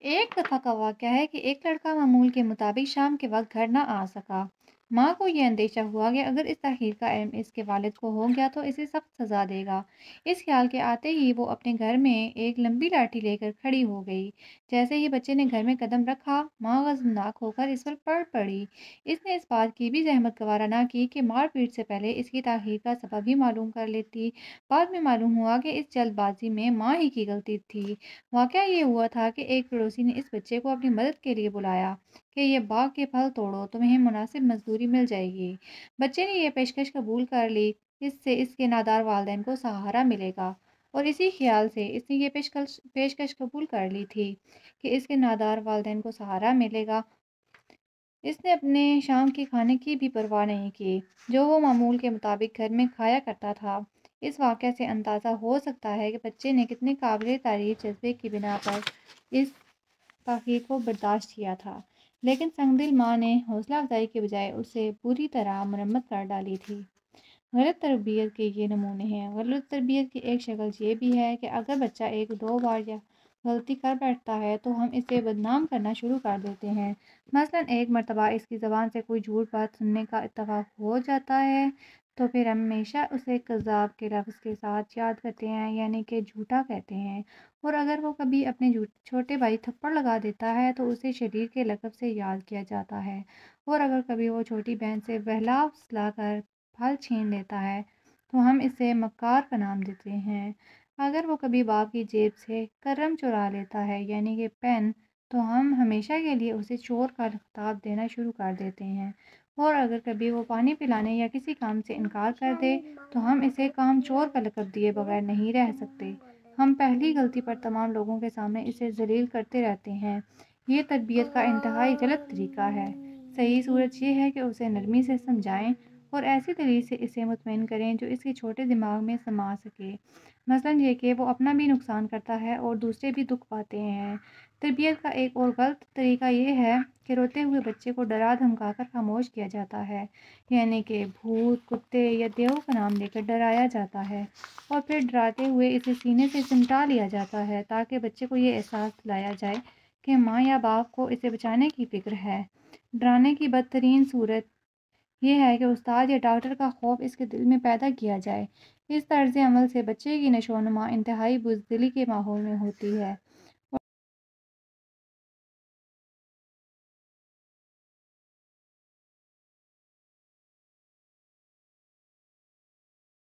ایک دفعہ کا واقعہ ہے کہ ایک لڑکا معمول کے مطابق شام کے وقت گھر نہ آ سکا۔ ماں کو یہ اندیشہ ہوا کہ اگر اس تاخیر کا علم اس کے والد کو ہو گیا تو اسے سخت سزا دے گا۔ اس خیال کے آتے ہی وہ اپنے گھر میں ایک لمبی لاٹھی لے کر کھڑی ہو گئی۔ جیسے ہی بچے نے گھر میں قدم رکھا، ماں غضبناک ہو کر اس پر پڑ پڑی۔ اس نے اس بات کی بھی زحمت گوارا نہ کی کہ مار پیٹ سے پہلے اس کی تاخیر کا سبب ہی معلوم کر لیتی۔ بعد میں معلوم ہوا کہ اس جلد بازی میں ماں ہی کی غلطی تھی۔ واقعہ یہ ہوا تھا کہ ایک پڑوسی نے اس بچے کو اپنی مدد کے لیے بلایا کہ یہ باغ کے پھل توڑو، تمہیں مناسب مزدوری مل جائے گی۔ بچے نے یہ پیشکش قبول کر لی، اس سے اس کے نادار والدین کو سہارا ملے گا، اور اسی خیال سے اس نے یہ پیشکش قبول کر لی تھی کہ اس کے نادار والدین کو سہارا ملے گا۔ اس نے اپنے شام کے کھانے کی بھی پرواہ نہیں کی، جو وہ معمول کے مطابق گھر میں کھایا کرتا تھا۔ اس واقعہ سے اندازہ ہو سکتا ہے کہ بچے نے کتنے قابل تعریف جذبے کی بنا پر اس تاخیر کو برداشت کیا تھا، لیکن سنگدل ماں نے حوصلہ افزائی کے بجائے اسے پوری طرح مرمت کر ڈالی تھی۔ غلط تربیت کے یہ نمونے ہیں۔ غلط تربیت کی ایک شکل یہ بھی ہے کہ اگر بچہ ایک دو بار یا غلطی کر بیٹھتا ہے تو ہم اسے بدنام کرنا شروع کر دیتے ہیں۔ مثلاً ایک مرتبہ اس کی زبان سے کوئی جھوٹ بات سننے کا اتفاق ہو جاتا ہے تو پھر ہم ہمیشہ اسے کذاب کے لفظ کے ساتھ یاد کرتے ہیں، یعنی کہ جھوٹا کہتے ہیں۔ اور اگر وہ کبھی اپنے چھوٹے بھائی تھپڑ لگا دیتا ہے تو اسے شریر کے لقب سے یاد کیا جاتا ہے، اور اگر کبھی وہ چھوٹی بہن سے بہلا فسلا کر پھل چھین لیتا ہے تو ہم اسے مکار کا نام دیتے ہیں۔ اگر وہ کبھی باپ کی جیب سے قلم چرا لیتا ہے، یعنی کہ پین، تو ہم ہمیشہ کے لیے اسے چور کا خطاب دینا شروع کر دیتے ہیں، اور اگر کبھی وہ پانی پلانے یا کسی کام سے انکار کر دے تو ہم اسے کام چور کا لقب دیے بغیر نہیں رہ سکتے۔ ہم پہلی غلطی پر تمام لوگوں کے سامنے اسے ذلیل کرتے رہتے ہیں۔ یہ تربیت کا انتہائی غلط طریقہ ہے۔ صحیح صورت یہ ہے کہ اسے نرمی سے سمجھائیں اور ایسی دلیل سے اسے مطمئن کریں جو اس کے چھوٹے دماغ میں سما سکے، مثلاً یہ کہ وہ اپنا بھی نقصان کرتا ہے اور دوسرے بھی دکھ پاتے ہیں۔ تربیت کا ایک اور غلط طریقہ یہ ہے کہ روتے ہوئے بچے کو ڈرا دھمکا کر خاموش کیا جاتا ہے، یعنی کہ بھوت، کتے یا دیو کا نام لے کر ڈرایا جاتا ہے، اور پھر ڈراتے ہوئے اسے سینے سے سمٹا لیا جاتا ہے تاکہ بچے کو یہ احساس دلایا جائے کہ ماں یا باپ کو اسے بچانے کی فکر ہے۔ ڈرانے کی بدترین صورت یہ ہے کہ استاد یا ڈاکٹر کا خوف اس کے دل میں پیدا کیا جائے۔ اس طرز عمل سے بچے کی نشو و نما انتہائی بزدلی کے ماحول میں ہوتی ہے۔